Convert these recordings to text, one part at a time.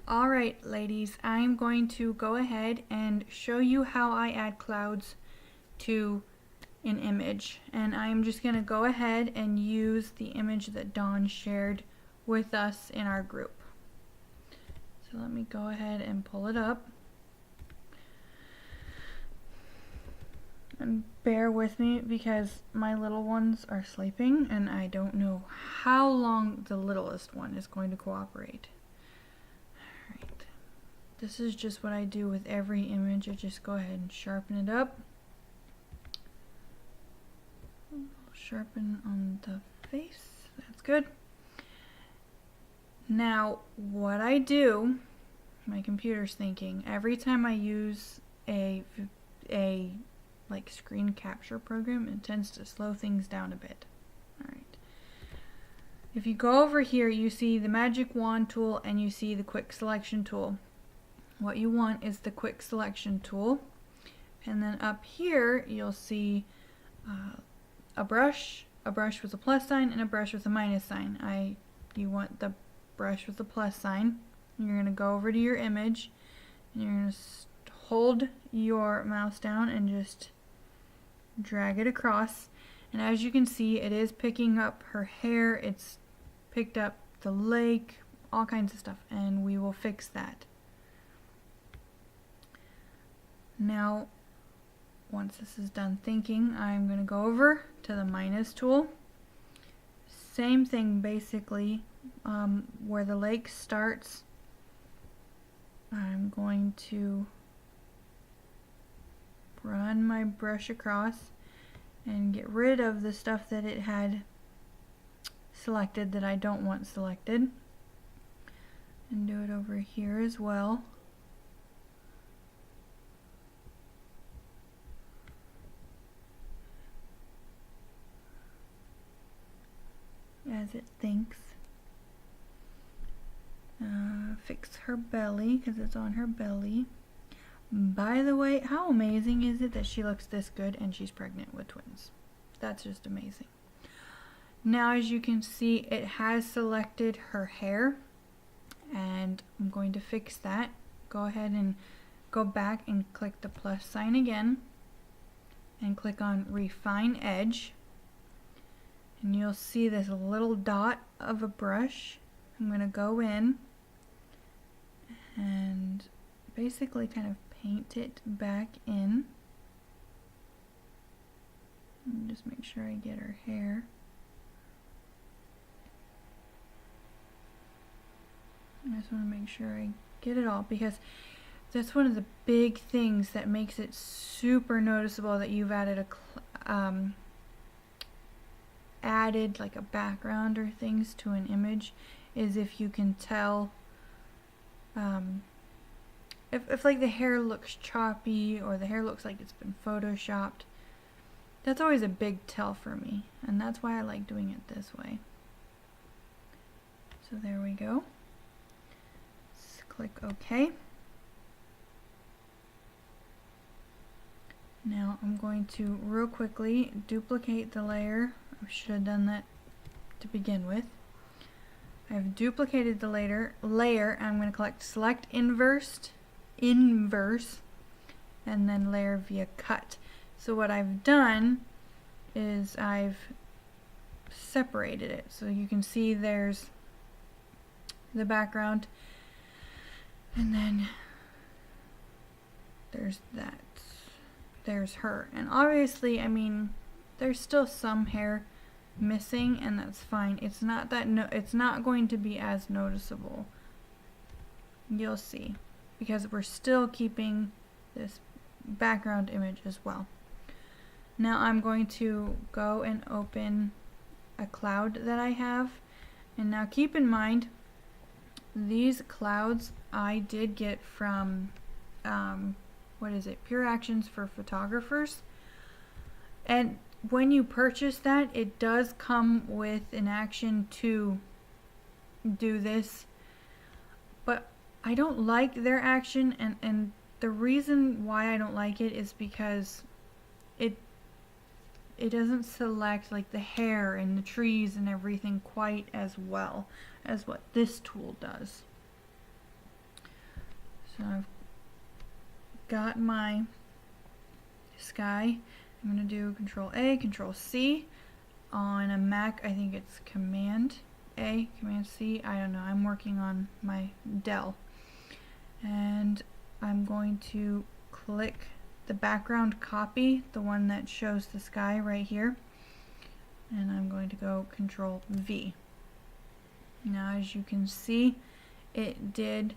Alright ladies, I'm going to go ahead and show you how I add clouds to an image, and I'm just going to go ahead and use the image that Dawn shared with us in our group. So let me go ahead and pull it up. And bear with me because my little ones are sleeping and I don't know how long the littlest one is going to cooperate. Alright. This is just what I do with every image. I just go ahead and sharpen it up. Sharpen on the face. That's good. Now, what I do, my computer's thinking, every time I use a like screen capture program, it tends to slow things down a bit. Alright. If you go over here, you see the magic wand tool and you see the quick selection tool. What you want is the quick selection tool, and then up here you'll see a brush with a plus sign, and a brush with a minus sign. You want the brush with the plus sign. You're going to go over to your image and you're going to hold your mouse down and just drag it across, and as you can see, it is picking up her hair, it's picked up the lake, all kinds of stuff, and we will fix that. Now, once this is done thinking, I'm going to go over to the minus tool. Same thing basically, where the lake starts, I'm going to run my brush across and get rid of the stuff that it had selected that I don't want selected, and do it over here as well. As it thinks. Fix her belly because it's on her belly. By the way, how amazing is it that she looks this good and she's pregnant with twins? That's just amazing. Now, as you can see, it has selected her hair, and I'm going to fix that. Go ahead and go back and click the plus sign again and click on Refine Edge, and you'll see this little dot of a brush. I'm going to go in and basically kind of paint it back in. And just make sure I get her hair. I just want to make sure I get it all, because that's one of the big things that makes it super noticeable that you've added added like a background or things to an image, is if you can tell if like the hair looks choppy or the hair looks like it's been photoshopped. That's always a big tell for me, and that's why I like doing it this way. So there we go. Let's click OK. Now I'm going to real quickly duplicate the layer. I should have done that to begin with. I've duplicated the layer. I'm going to select inverse, and then layer via cut. So what I've done is I've separated it. So you can see there's the background, and then there's that. There's her. And obviously, I mean, there's still some hair missing, and that's fine. It's not that it's not going to be as noticeable. You'll see, because we're still keeping this background image as well. Now I'm going to go and open a cloud that I have, and now keep in mind these clouds I did get from what is it, Pure Actions for Photographers, and when you purchase that, it does come with an action to do this, but I don't like their action, and the reason why I don't like it is because it doesn't select like the hair and the trees and everything quite as well as what this tool does. So I've got my sky. I'm going to do Control A, Control C. On a Mac, I think it's Command A, Command C. I don't know. I'm working on my Dell. And I'm going to click the background copy, the one that shows the sky right here. And I'm going to go Control V. Now, as you can see, it did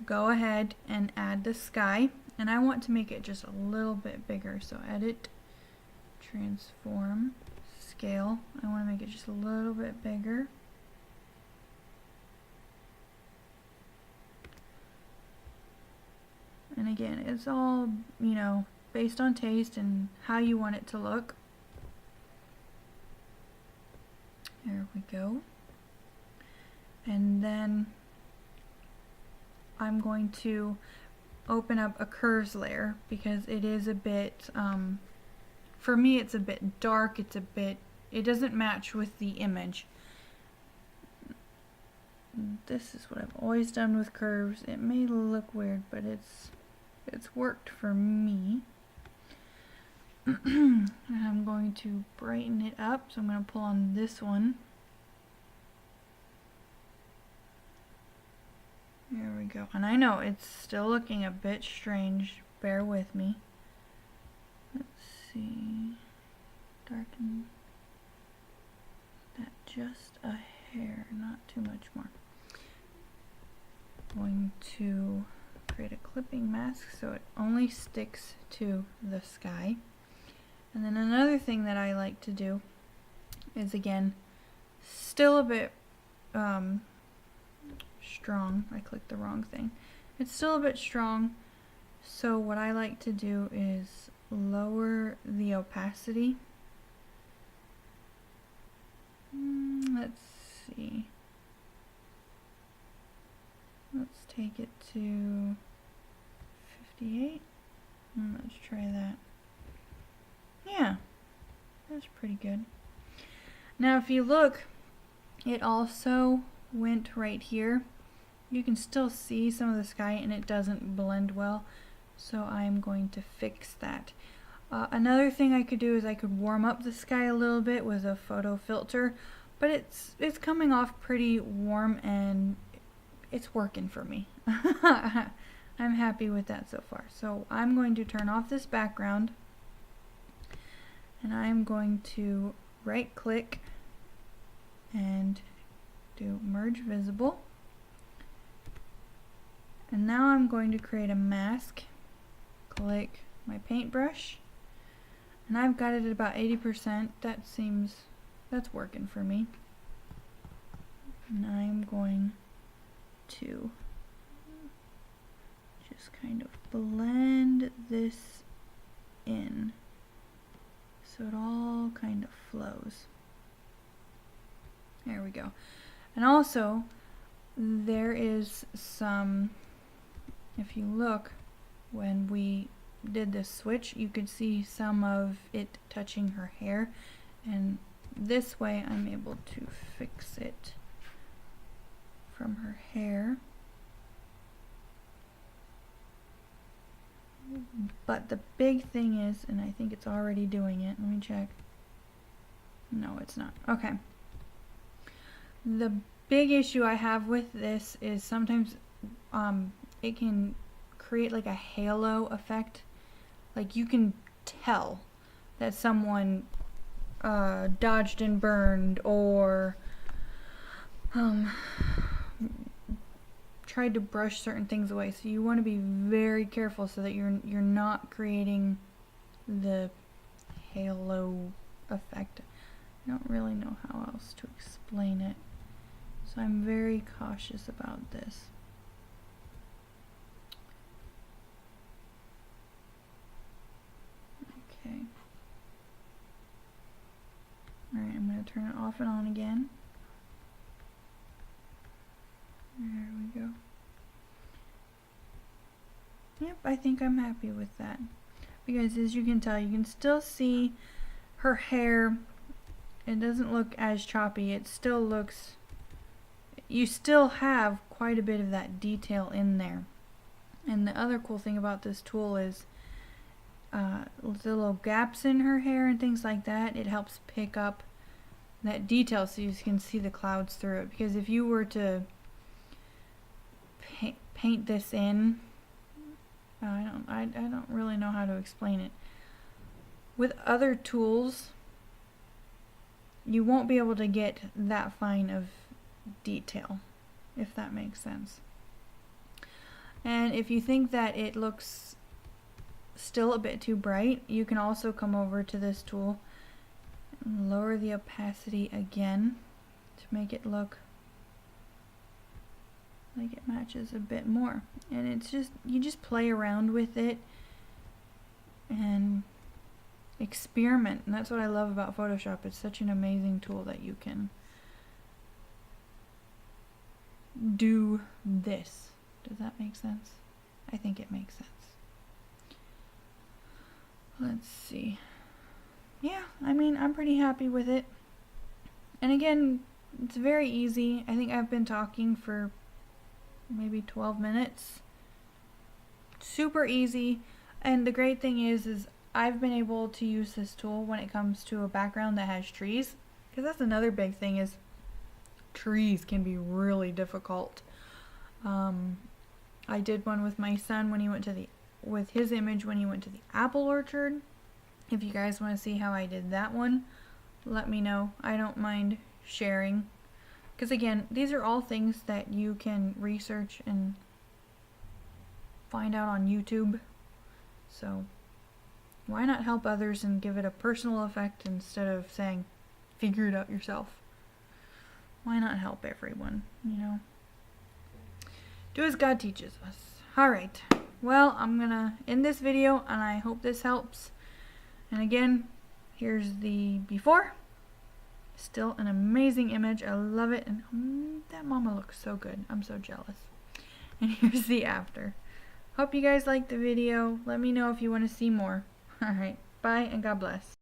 go ahead and add the sky. And I want to make it just a little bit bigger. So Edit, Transform, Scale. I want to make it just a little bit bigger. And again, it's all, you know, based on taste and how you want it to look. There we go. And then I'm going to open up a curves layer because it is a bit, for me it's a bit dark, it doesn't match with the image. This is what I've always done with curves. It may look weird, but it's worked for me. And I'm going to brighten it up, so I'm going to pull on this one. There we go. And I know it's still looking a bit strange. Bear with me. Let's see. Darken that just a hair, not too much more. I'm going to create a clipping mask so it only sticks to the sky. And then another thing that I like to do is, again, still a bit strong. I clicked the wrong thing. It's still a bit strong, so what I like to do is lower the opacity. Let's see. Let's take it to 58. Let's try that. Yeah, that's pretty good. Now if you look, it also went right here. You can still see some of the sky and it doesn't blend well, so I'm going to fix that. Another thing I could do is I could warm up the sky a little bit with a photo filter, but it's coming off pretty warm and it's working for me. I'm happy with that so far. So I'm going to turn off this background and I'm going to right click and do Merge Visible. And now I'm going to create a mask. Click my paintbrush. And I've got it at about 80%. That's working for me. And I'm going to just kind of blend this in so it all kind of flows. There we go. And also, there is some, if you look, when we did this switch, you could see some of it touching her hair, and this way I'm able to fix it from her hair. But the big thing is, and I think it's already doing it, let me check. No, it's not. Okay. The big issue I have with this is sometimes it can create like a halo effect. Like you can tell that someone dodged and burned or tried to brush certain things away. So you want to be very careful so that you're not creating the halo effect. I don't really know how else to explain it. So I'm very cautious about this. Okay. Alright, I'm going to turn it off and on again. There we go. Yep, I think I'm happy with that. Because as you can tell, you can still see her hair. It doesn't look as choppy. It still looks... You still have quite a bit of that detail in there. And the other cool thing about this tool is the little gaps in her hair and things like that, it helps pick up that detail so you can see the clouds through it. Because if you were to paint this in, I don't really know how to explain it. With other tools, you won't be able to get that fine of detail, if that makes sense. And if you think that it looks still a bit too bright, you can also come over to this tool and lower the opacity again to make it look like it matches a bit more. And it's just, you just play around with it and experiment, and that's what I love about Photoshop. It's such an amazing tool that you can do this. Does that make sense? I think it makes sense. Let's see. Yeah, I mean, I'm pretty happy with it. And again, it's very easy. I think I've been talking for maybe 12 minutes. Super easy. And the great thing is I've been able to use this tool when it comes to a background that has trees, because that's another big thing, is trees can be really difficult. I did one with my son when he went to with his image when he went to the apple orchard. If you guys want to see how I did that one, let me know. I don't mind sharing, because again, these are all things that you can research and find out on YouTube. So why not help others and give it a personal effect instead of saying, figure it out yourself? Why not help everyone, you know? Do as God teaches us. Alright, well, I'm gonna end this video, and I hope this helps. And again, here's the before. Still an amazing image. I love it, and that mama looks so good. I'm so jealous. And here's the after. Hope you guys liked the video. Let me know if you want to see more. Alright, bye and God bless.